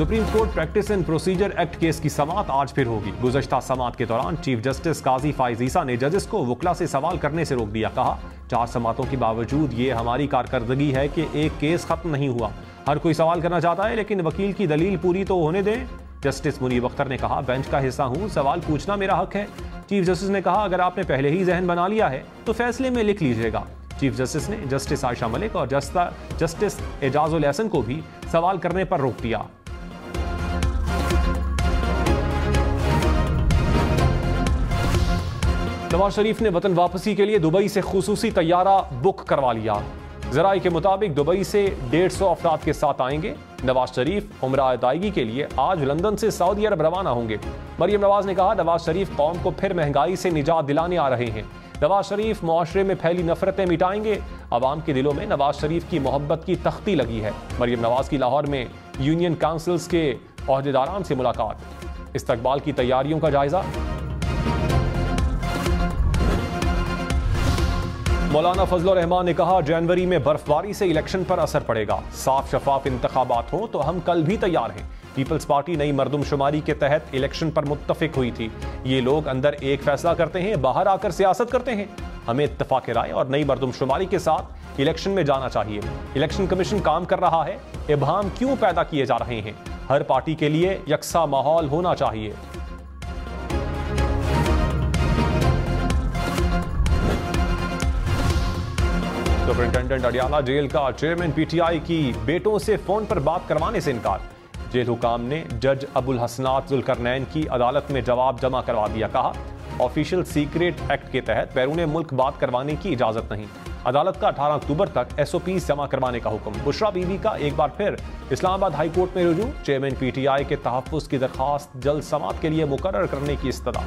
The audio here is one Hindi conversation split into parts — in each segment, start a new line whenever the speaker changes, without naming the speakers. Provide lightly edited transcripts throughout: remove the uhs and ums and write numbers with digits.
Supreme court practice and procedure act case की समाअत आज फिर होगी। गुज़श्ता समाअत के दौरान चीफ जस्टिस काजी फाइज ईसा ने जजेस को वकला से सवाल करने से रोक दिया। कहा, 4 समाअतों के बावजूद ये हमारी कारकर्दगी है कि एक केस खत्म नहीं हुआ। हर कोई सवाल करना चाहता है, लेकिन वकील की दलील पूरी तो होने दें। जस्टिस मुनीब अख्तर ने कहा, बेंच का हिस्सा हूं, सवाल पूछना मेरा हक है। चीफ जस्टिस ने कहा, अगर आपने पहले ही जहन बना लिया है तो फैसले में लिख लीजिएगा। चीफ जस्टिस ने जस्टिस आयशा मलिक और जस्टिस एजाजुल एहसन को भी सवाल करने पर रोक दिया। नवाज शरीफ ने वतन वापसी के लिए दुबई से खुसूसी तैयारा बुक करवा लिया। जराये के मुताबिक दुबई से 150 अफराद के साथ आएंगे। नवाज शरीफ उम्रा अदायगी के लिए आज लंदन से सऊदी अरब रवाना होंगे। मरियम नवाज ने कहा, नवाज शरीफ कौम को फिर महंगाई से निजात दिलाने आ रहे हैं। नवाज शरीफ मुआशरे में फैली नफरतें मिटाएंगे। अवाम के दिलों में नवाज शरीफ की मोहब्बत की तख्ती लगी है। मरियम नवाज की लाहौर में यूनियन काउंसिल्स के ओहदेदारान से मुलाकात। इस्तकबाल की तैयारियों का जायजा। मौलाना फजलुर रहमान ने कहा, जनवरी में बर्फबारी से इलेक्शन पर असर पड़ेगा। साफ शफाफ इंतखाबात हों तो हम कल भी तैयार हैं। पीपल्स पार्टी नई मरदमशुमारी के तहत इलेक्शन पर मुत्तफिक हुई थी। ये लोग अंदर एक फैसला करते हैं, बाहर आकर सियासत करते हैं। हमें इत्तफाक राय और नई मरदमशुमारी के साथ इलेक्शन में जाना चाहिए। इलेक्शन कमीशन काम कर रहा है। इबहाम क्यों पैदा किए जा रहे हैं? हर पार्टी के लिए यकसा माहौल होना चाहिए। सुपरिंटेंडेंट अडियाला जेल का चेयरमैन पीटीआई की बेटों से फोन पर बात करवाने से इनकार। जेल हुकाम ने जज अबुल हसनात जुल्करनैन की अदालत में जवाब जमा करवा दिया। कहा, ऑफिशियल सीक्रेट एक्ट के तहत बैरून मुल्क बात करवाने की इजाजत नहीं। अदालत का 18 अक्टूबर तक SOPs जमा करवाने का हुक्म। बुशरा बीबी का एक बार फिर इस्लामाबाद हाई कोर्ट में रुजू। चेयरमैन पीटीआई के तहफ्फुज़ की दरखास्त जल्द समाअत के लिए मुकर्रर करने की इस्तदा।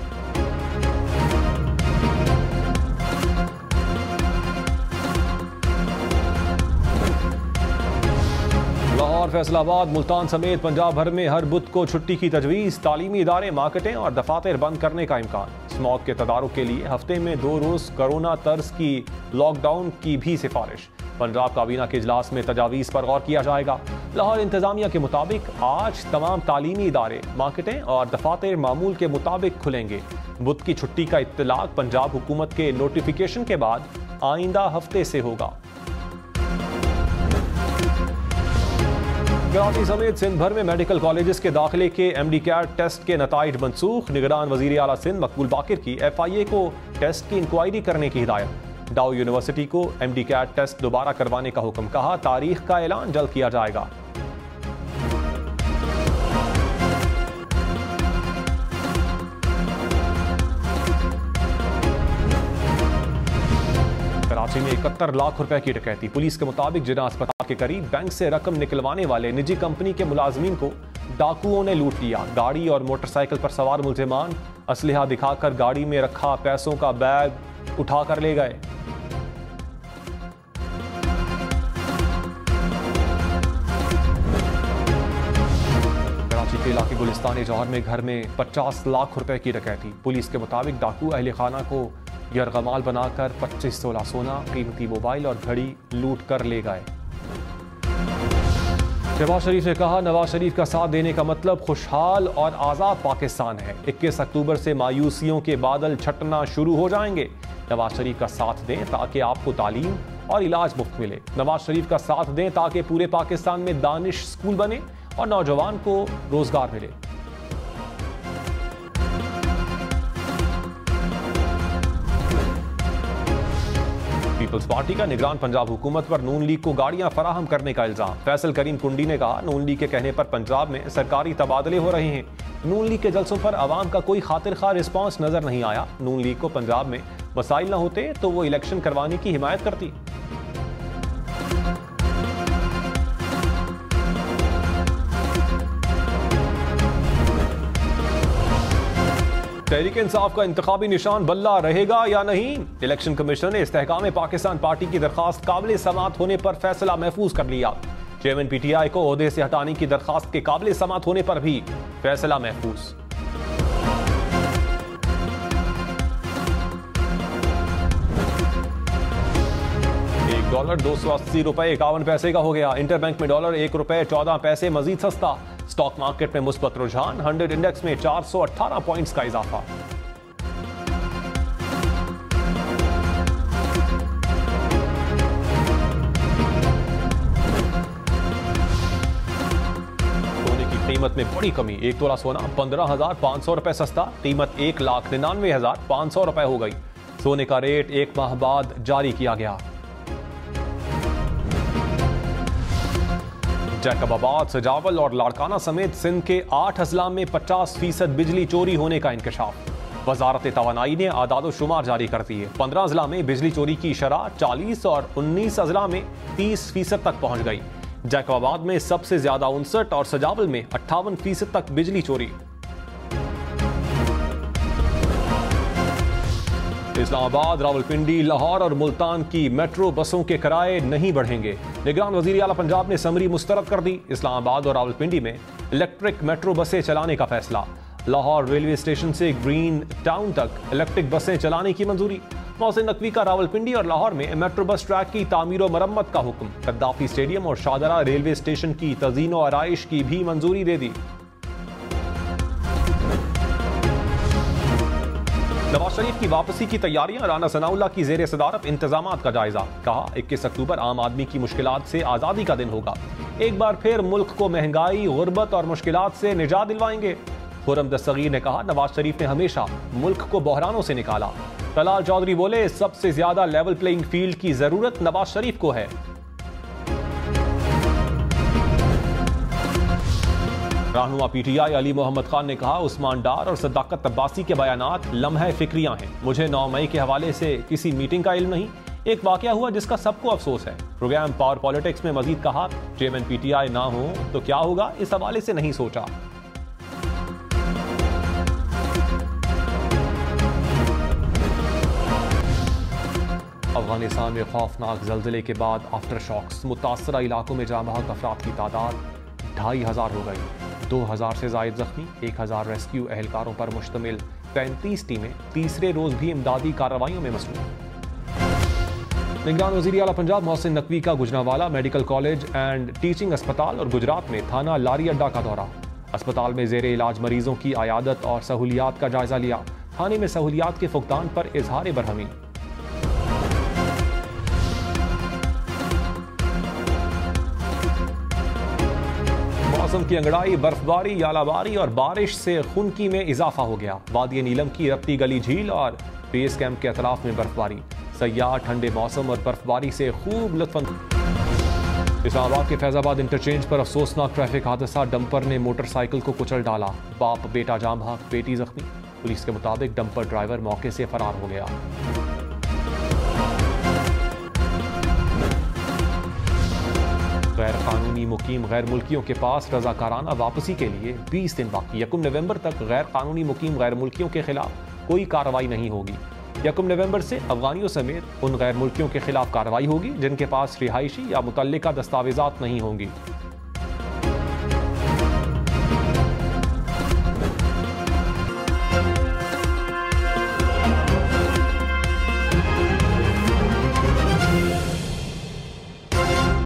लाहौर, फैसलाबाद, मुल्तान समेत पंजाब भर में हर बुध को छुट्टी की तजवीज़। तालीमी इदारे, मार्केटें और दफातर बंद करने का इम्कान। स्मॉग के तदारुक के लिए हफ्ते में 2 रोज़ कोरोना तर्ज की लॉकडाउन की भी सिफारिश। पंजाब काबीना के इजलास में तजावीज़ पर गौर किया जाएगा। लाहौर इंतजामिया के मुताबिक आज तमाम तालीमी इदारे, मार्केटें और दफातर मामूल के मुताबिक खुलेंगे। बुध की छुट्टी का इत्तलाक पंजाब हुकूमत के नोटिफिकेशन के बाद आइंदा हफ्ते से होगा। कराची समेत सिंध भर में मेडिकल कॉलेजेस के दाखिले के MD-CAT टेस्ट के नताइज मनसूख। निगरान वजीर आला सिंध मकबूल बाकिर की FIA को टेस्ट की इंक्वायरी करने की हिदायत। डाउ यूनिवर्सिटी को MD-CAT टेस्ट दोबारा करवाने का हुक्म। कहा, तारीख का ऐलान जल्द किया जाएगा। कराची में 71 लाख रुपए की डकैती। पुलिस के मुताबिक जिना अस्पताल के करीब बैंक से रकम निकलवाने वाले निजी कंपनी के मुलाजमीन को डाकुओं ने लूट लिया। गाड़ी और मोटरसाइकिल पर सवार मुल्जिमान असलहा दिखाकर गाड़ी में रखा पैसों का बैग उठा कर ले गए। कराची के इलाके गुलिस्तानी जौहर में घर में 50 लाख रुपए की डकैती। पुलिस के मुताबिक डाकू अहले खाना को यरगमाल बनाकर 25 तोला सोना, कीमती मोबाइल और घड़ी लूट कर ले गए। शहबाज शरीफ ने कहा, नवाज शरीफ का साथ देने का मतलब खुशहाल और आज़ाद पाकिस्तान है। 21 अक्टूबर से मायूसियों के बादल छटना शुरू हो जाएंगे। नवाज शरीफ का साथ दें ताकि आपको तालीम और इलाज मुफ्त मिले। नवाज शरीफ का साथ दें ताकि पूरे पाकिस्तान में दानिश स्कूल बने और नौजवान को रोजगार मिले। पीपल्स पार्टी का निगरान पंजाब हुकूमत पर नून लीग को गाड़ियां फराहम करने का इल्जाम। फैसल करीम कुंडी ने कहा, नून लीग के कहने पर पंजाब में सरकारी तबादले हो रहे हैं। नून लीग के जलसों पर आवाम का कोई खातिर खा रिस्पॉन्स नजर नहीं आया। नून लीग को पंजाब में मसाइल न होते तो वो इलेक्शन करवाने की हिमायत करती। तहरीक इंसाफ का इंतखाबी निशान बल्ला रहेगा या नहीं? इलेक्शन कमीशन ने इस्तेहकाम पाकिस्तान पार्टी की दरखास्त काबिल समाअत होने पर फैसला महफूज कर लिया। चेयरमैन PTI को ओहदे से हटाने की दरखास्त के काबिल समाअत होने पर भी फैसला महफूज। $1 280 रुपए 51 पैसे का हो गया। इंटरबैंक में $1 1 रुपए 14 पैसे मजीद सस्ता। स्टॉक मार्केट में मुस्बत रुझान, 100 इंडेक्स में 418 पॉइंट्स का इजाफा। कीमत में बड़ी कमी, 1 तोला सोना 15,500 रुपए सस्ता, कीमत 1,99,500 रुपए हो गई। सोने का रेट 1 माह बाद जारी किया गया। जैकबाबाद, सजावल और लाड़काना समेत सिंध के 8 अजला में 50% बिजली चोरी होने का इंकशाफ। वजारत तवानाई ने आदाद-ओ-शुमार जारी कर दी है। 15 अजला में बिजली चोरी की शरह 40 और 19 अजला में 30% तक पहुंच गई। जैकबाबाद में सबसे ज्यादा 59 और सजावल में 58% तक बिजली चोरी। इस्लामाबाद, रावलपिंडी, लाहौर और मुल्तान की मेट्रो बसों के किराए नहीं बढ़ेंगे। निगरान वजीर आला पंजाब ने समरी मुस्तरद कर दी। इस्लामाबाद और रावलपिंडी में इलेक्ट्रिक मेट्रो बसें चलाने का फैसला। लाहौर रेलवे स्टेशन से ग्रीन टाउन तक इलेक्ट्रिक बसें चलाने की मंजूरी। मोहसिन नकवी का रावलपिंडी और लाहौर में मेट्रो बस ट्रैक की तामीर और मरम्मत का हुक्म। कद्दाफी स्टेडियम और शाहदरा रेलवे स्टेशन की तज़ीन और आराइश की भी मंजूरी दे दी। नवाज शरीफ की वापसी की तैयारियां, राना सनाउल्लाह की जेर सदारत इंतजामात का जायजा। कहा 21 अक्टूबर आम आदमी की मुश्किलात से आज़ादी का दिन होगा। एक बार फिर मुल्क को महंगाई, गुर्बत और मुश्किलात से निजात दिलवाएंगे। खुर्रम दस्तगीर ने कहा नवाज शरीफ ने हमेशा मुल्क को बहरानों से निकाला। तलाल चौधरी बोले सबसे ज्यादा लेवल प्लेइंग फील्ड की जरूरत नवाज शरीफ को है। रहनुमा पीटीआई अली मोहम्मद खान ने कहा उस्मान डार और सदाकत अब्बासी के बयानात लम्हे फिक्रियां हैं। मुझे 9 मई के हवाले से किसी मीटिंग का इल्म नहीं। एक वाकया हुआ जिसका सबको अफसोस है। प्रोग्राम पावर पॉलिटिक्स में मजीद कहा चेयरमैन पीटीआई ना हो तो क्या होगा, इस हवाले से नहीं सोचा। अफगानिस्तान में खौफनाक जल्जले के बाद आफ्टर शॉक्स, मुतासरा इलाकों में जाँ बहक अफराद की तादाद 2,500 हो गई। 2,000 से जायद जख्मी, 1,000 रेस्क्यू एहलकारों पर मुश्तमिल 35 टीमें तीसरे रोज भी इमदादी कार्रवाइयों में मसरूफ। निगरान वज़ीर आला पंजाब मोहसिन नकवी का Gujranwala medical college and teaching अस्पताल और गुजरात में थाना लारी अड्डा का दौरा। अस्पताल में जेर इलाज मरीजों की आयादत और सहूलियात का जायजा लिया। थाने में सहूलियात के फुकदान पर इजहार बरहमी। मौसम की अंगड़ाई, बर्फबारी, यालाबारी और बारिश से खुनकी में इजाफा हो गया। वादी नीलम की रप्ती गली झील और बेस कैंप के अतराफ में बर्फबारी। सयाह ठंडे मौसम और बर्फबारी से खूब लुत्फ। इस्लामाबाद के फैजाबाद इंटरचेंज पर अफसोसनाक ट्रैफिक हादसा, डंपर ने मोटरसाइकिल को कुचल डाला। बाप बेटा जाम बहक, बेटी जख्मी। पुलिस के मुताबिक डंपर ड्राइवर मौके से फरार हो गया। गैर कानूनी मुकीम गैर मुल्कियों के पास रजाकाराना वापसी के लिए 20 दिन बाकी। 1 नवंबर तक गैर कानूनी मुकीम गैर मुल्कियों के खिलाफ कोई कार्रवाई नहीं होगी। 1 नवंबर से अफगानियों समेत उन गैर मुल्कियों के खिलाफ कार्रवाई होगी जिनके पास रिहायशी या मुतल्लिका दस्तावेजात नहीं होंगी।